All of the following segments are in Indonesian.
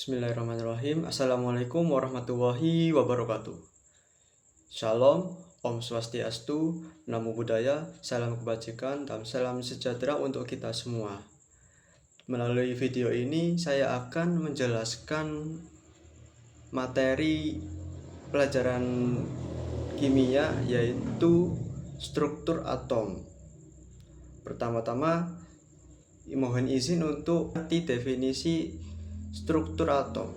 Bismillahirrahmanirrahim. Assalamualaikum warahmatullahi wabarakatuh. Shalom, Om Swastiastu, Namo Buddhaya, salam kebajikan, dan salam sejahtera untuk kita semua. Melalui video ini saya akan menjelaskan materi pelajaran kimia, yaitu struktur atom. Pertama-tama mohon izin untuk definisi struktur atom.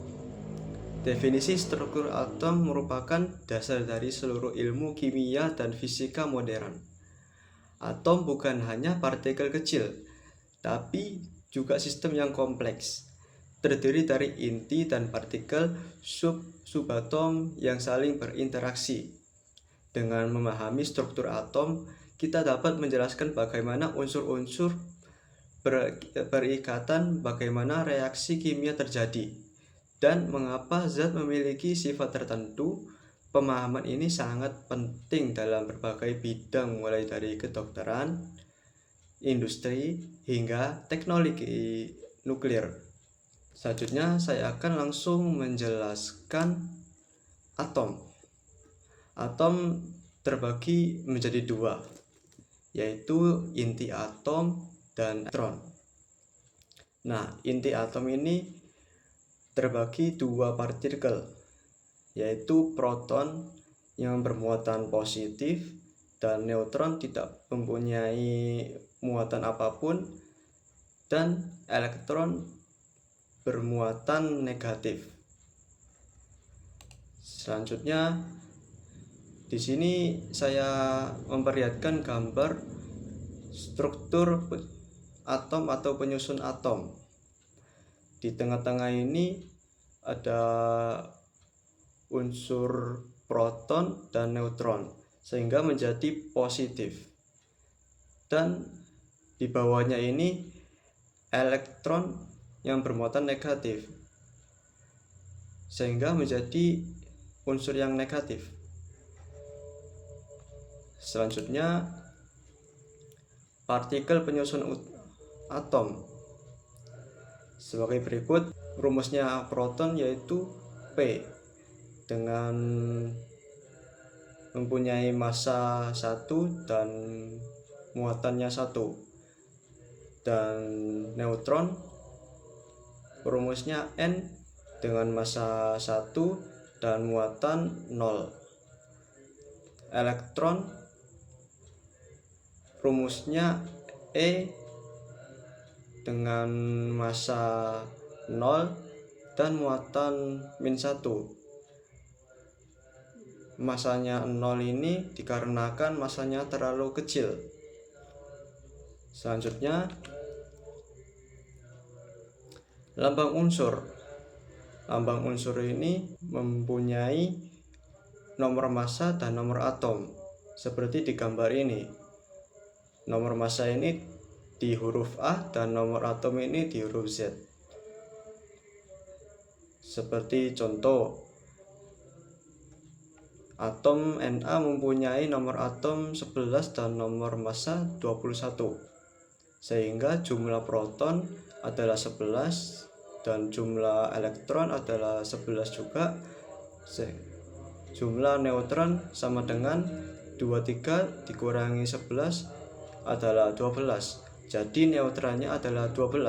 Definisi struktur atom merupakan dasar dari seluruh ilmu kimia dan fisika modern. Atom bukan hanya partikel kecil, tapi juga sistem yang kompleks, terdiri dari inti dan partikel subatom yang saling berinteraksi. Dengan memahami struktur atom, kita dapat menjelaskan bagaimana unsur-unsur berikatan, bagaimana reaksi kimia terjadi, dan mengapa zat memiliki sifat tertentu. Pemahaman ini sangat penting dalam berbagai bidang, mulai dari kedokteran, industri, hingga teknologi nuklir. Selanjutnya saya akan langsung menjelaskan atom. Atom terbagi menjadi dua, yaitu inti atom dan elektron. Nah, inti atom ini terbagi dua partikel, yaitu proton yang bermuatan positif dan neutron tidak mempunyai muatan apapun, dan elektron bermuatan negatif. Selanjutnya di sini saya memperlihatkan gambar struktur atom atau penyusun atom. Di tengah-tengah ini ada unsur proton dan neutron, sehingga menjadi positif. Dan di bawahnya ini elektron yang bermuatan negatif, sehingga menjadi unsur yang negatif. Selanjutnya partikel penyusun atom sebagai berikut. Rumusnya proton yaitu P, dengan mempunyai massa 1 dan muatannya 1. Dan neutron rumusnya N, dengan massa 1 dan muatan 0. Elektron rumusnya E, dengan massa 0 dan muatan -1. Masanya 0 ini dikarenakan masanya terlalu kecil. Selanjutnya lambang unsur. Lambang unsur ini mempunyai nomor massa dan nomor atom, seperti di gambar ini. Nomor massa ini di huruf A dan nomor atom ini di huruf Z. Seperti contoh, atom Na mempunyai nomor atom 11 dan nomor massa 21, sehingga jumlah proton adalah 11 dan jumlah elektron adalah 11 juga. Jumlah neutron sama dengan 23 dikurangi 11 adalah 12. Jadi neutronnya adalah 12.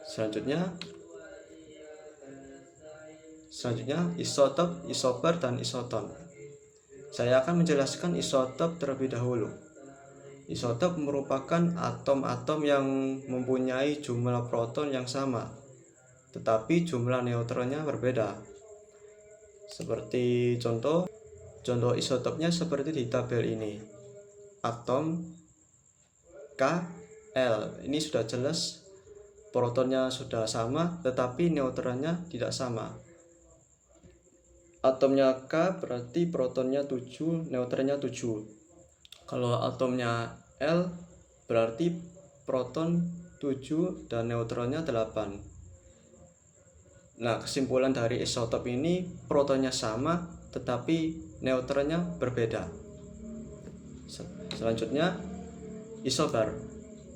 Selanjutnya isotop, isoper, dan isoton. Saya akan menjelaskan isotop terlebih dahulu. Isotop merupakan atom-atom yang mempunyai jumlah proton yang sama, tetapi jumlah neutronnya berbeda. Seperti contoh isotopnya seperti di tabel ini. Atom Kl, ini sudah jelas protonnya sudah sama, tetapi neutronnya tidak sama. Atomnya K berarti protonnya 7, neutronnya 7. Kalau atomnya L berarti proton 7 dan neutronnya 8. Nah, kesimpulan dari isotop ini, protonnya sama tetapi neutronnya berbeda. Selanjutnya isoper.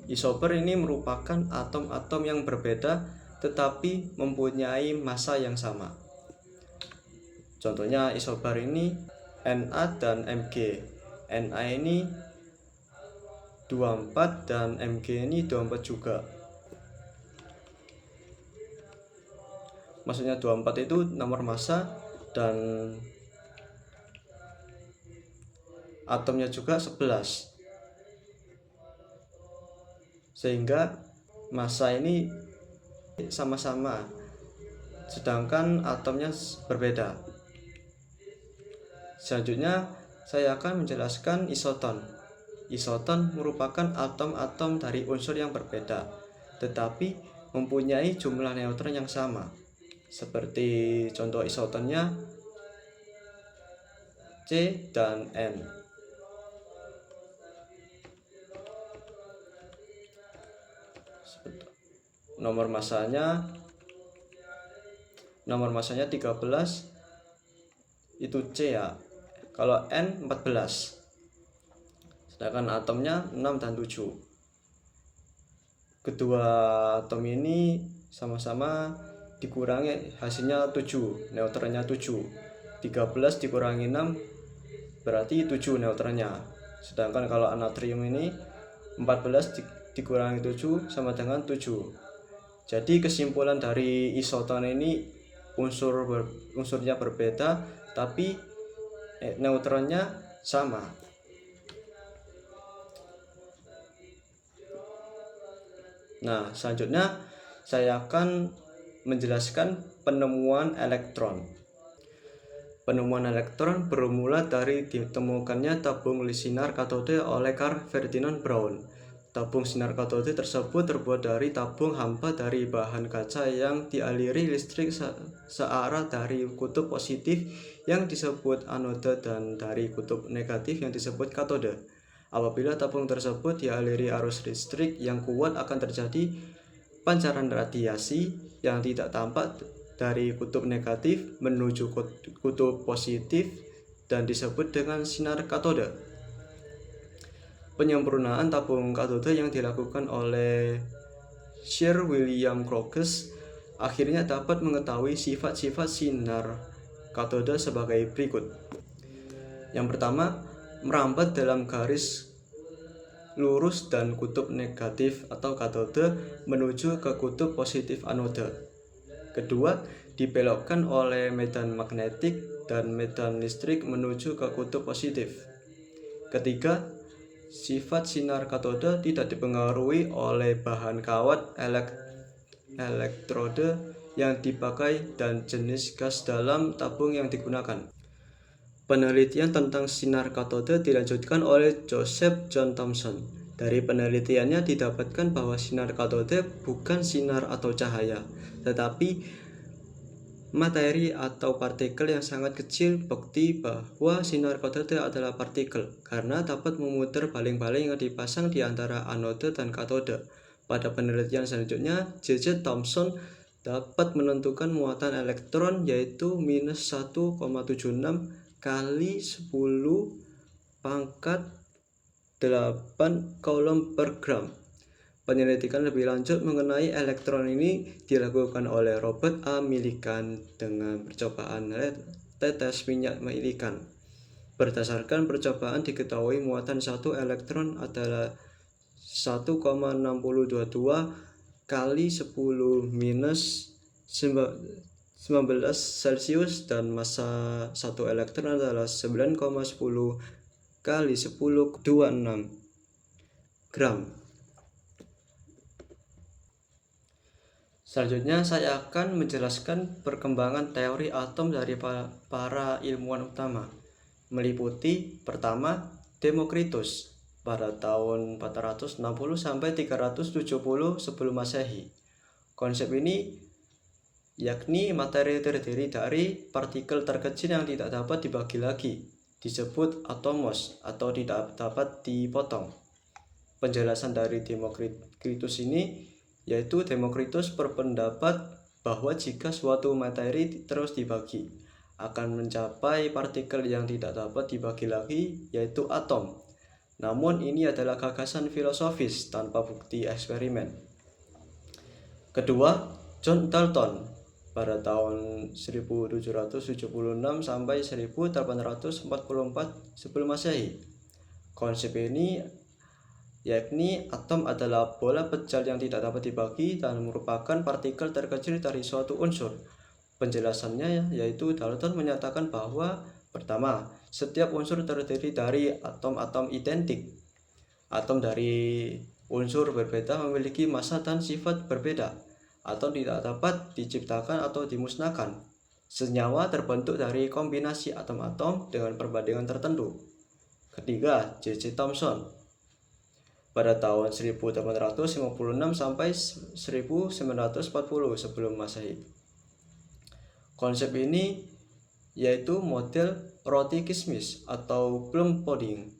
Isoper ini merupakan atom-atom yang berbeda tetapi mempunyai massa yang sama. Contohnya isobar ini Na dan Mg. Na ini 24 dan Mg ini 24 juga. Maksudnya 24 itu nomor massa dan atomnya juga 11. Sehingga massa ini sama-sama, sedangkan atomnya berbeda. Selanjutnya saya akan menjelaskan isoton. Isoton merupakan atom-atom dari unsur yang berbeda, tetapi mempunyai jumlah neutron yang sama. Seperti contoh isotonnya C dan N. Nomor massanya 13 itu C ya. Kalau N 14. Sedangkan atomnya 6 dan 7. Kedua atom ini sama-sama dikurangi hasilnya 7, neutronnya 7. 13 dikurangi 6 berarti 7 neutronnya. Sedangkan kalau natrium ini 14 dikurangi 7 sama dengan 7. Jadi kesimpulan dari isoton ini unsurnya berbeda tapi neutronnya sama. Nah, selanjutnya saya akan menjelaskan penemuan elektron. Penemuan elektron bermula dari ditemukannya tabung sinar katode oleh Carl Ferdinand Braun. Tabung sinar katode tersebut terbuat dari tabung hampa dari bahan kaca yang dialiri listrik searah dari kutub positif yang disebut anode dan dari kutub negatif yang disebut katode. Apabila tabung tersebut dialiri arus listrik yang kuat, akan terjadi pancaran radiasi yang tidak tampak dari kutub negatif menuju kutub positif dan disebut dengan sinar katode. Penyempurnaan tabung katode yang dilakukan oleh Sir William Crookes akhirnya dapat mengetahui sifat-sifat sinar katode sebagai berikut. Yang pertama, merambat dalam garis lurus dan kutub negatif atau katode menuju ke kutub positif anode. Kedua, dibelokkan oleh medan magnetik dan medan listrik menuju ke kutub positif. Ketiga, sifat sinar katode tidak dipengaruhi oleh bahan kawat elektrode yang dipakai dan jenis gas dalam tabung yang digunakan. Penelitian tentang sinar katode dilanjutkan oleh Joseph John Thomson. Dari penelitiannya didapatkan bahwa sinar katode bukan sinar atau cahaya, tetapi materi atau partikel yang sangat kecil. Bukti bahwa sinar katode adalah partikel karena dapat memutar baling-baling yang dipasang di antara anode dan katode. Pada penelitian selanjutnya, J.J. Thomson dapat menentukan muatan elektron yaitu minus 1,76 kali 10 pangkat 8 coulomb per gram. Penyelidikan lebih lanjut mengenai elektron ini dilakukan oleh Robert A. Millikan dengan percobaan tetes minyak millikan. Berdasarkan percobaan diketahui muatan satu elektron adalah 1,622 kali 10 minus 19 Celsius dan massa satu elektron adalah 9,10 kali 10 26 gram. Selanjutnya saya akan menjelaskan perkembangan teori atom dari para ilmuwan utama, meliputi pertama Demokritus pada tahun 460 sampai 370 sebelum Masehi. Konsep ini yakni materi terdiri dari partikel terkecil yang tidak dapat dibagi lagi, disebut atomos atau tidak dapat dipotong. Penjelasan dari Demokritus ini yaitu Demokritus berpendapat bahwa jika suatu materi terus dibagi, akan mencapai partikel yang tidak dapat dibagi lagi, yaitu atom. Namun ini adalah gagasan filosofis tanpa bukti eksperimen. Kedua, John Dalton pada tahun 1776 sampai 1844 sebelum Masehi. Konsep ini yakni atom adalah bola pejal yang tidak dapat dibagi dan merupakan partikel terkecil dari suatu unsur. Penjelasannya yaitu Dalton menyatakan bahwa pertama, setiap unsur terdiri dari atom-atom identik. Atom dari unsur berbeda memiliki massa dan sifat berbeda. Atom tidak dapat diciptakan atau dimusnahkan. Senyawa terbentuk dari kombinasi atom-atom dengan perbandingan tertentu. Ketiga, J.J. Thomson pada tahun 1856 sampai 1940 sebelum Masehi. Konsep ini yaitu model roti kismis atau plum pudding,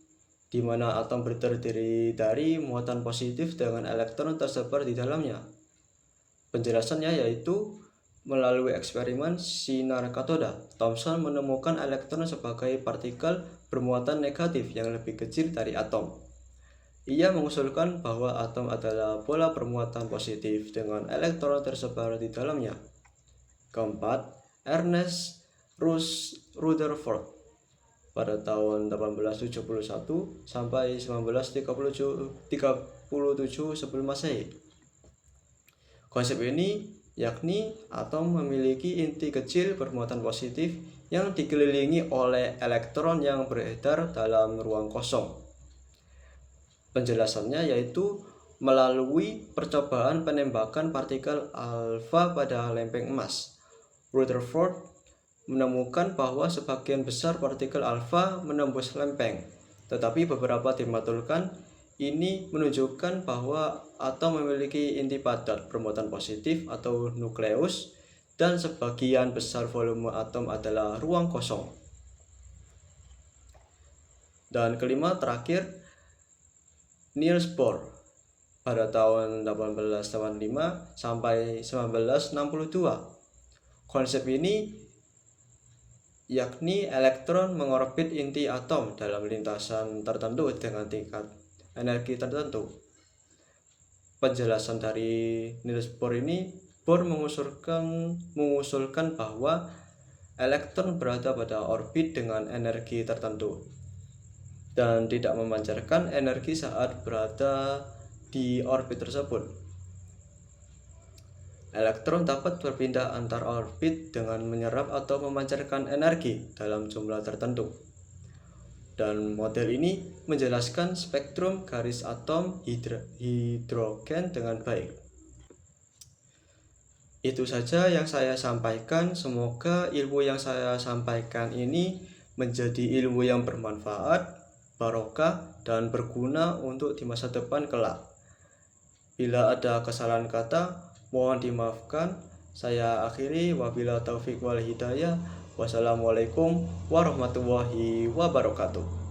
di mana atom terdiri dari muatan positif dengan elektron tersebar di dalamnya. Penjelasannya yaitu melalui eksperimen sinar katoda, Thomson menemukan elektron sebagai partikel bermuatan negatif yang lebih kecil dari atom. Ia mengusulkan bahwa atom adalah bola bermuatan positif dengan elektron tersebar di dalamnya. Keempat, Ernest Rutherford pada tahun 1871 sampai 1937 sebelum Masehi. Konsep ini yakni atom memiliki inti kecil bermuatan positif yang dikelilingi oleh elektron yang beredar dalam ruang kosong. Penjelasannya yaitu melalui percobaan penembakan partikel alfa pada lempeng emas. Rutherford menemukan bahwa sebagian besar partikel alfa menembus lempeng, tetapi beberapa dimatulkan. Ini menunjukkan bahwa atom memiliki inti padat bermuatan positif atau nukleus, dan sebagian besar volume atom adalah ruang kosong. Dan kelima terakhir, Niels Bohr pada tahun 1885 sampai 1962. Konsep ini yakni elektron mengorbit inti atom dalam lintasan tertentu dengan tingkat energi tertentu. Penjelasan dari Niels Bohr ini, Bohr mengusulkan bahwa elektron berada pada orbit dengan energi tertentu dan tidak memancarkan energi saat berada di orbit tersebut. Elektron dapat berpindah antar orbit dengan menyerap atau memancarkan energi dalam jumlah tertentu. Dan model ini menjelaskan spektrum garis atom hidrogen dengan baik. Itu saja yang saya sampaikan. Semoga ilmu yang saya sampaikan ini menjadi ilmu yang bermanfaat, barokah, dan berguna untuk di masa depan kelak. Bila ada kesalahan kata, mohon dimaafkan. Saya akhiri, wabila taufik wal hidayah. Wassalamualaikum warahmatullahi wabarakatuh.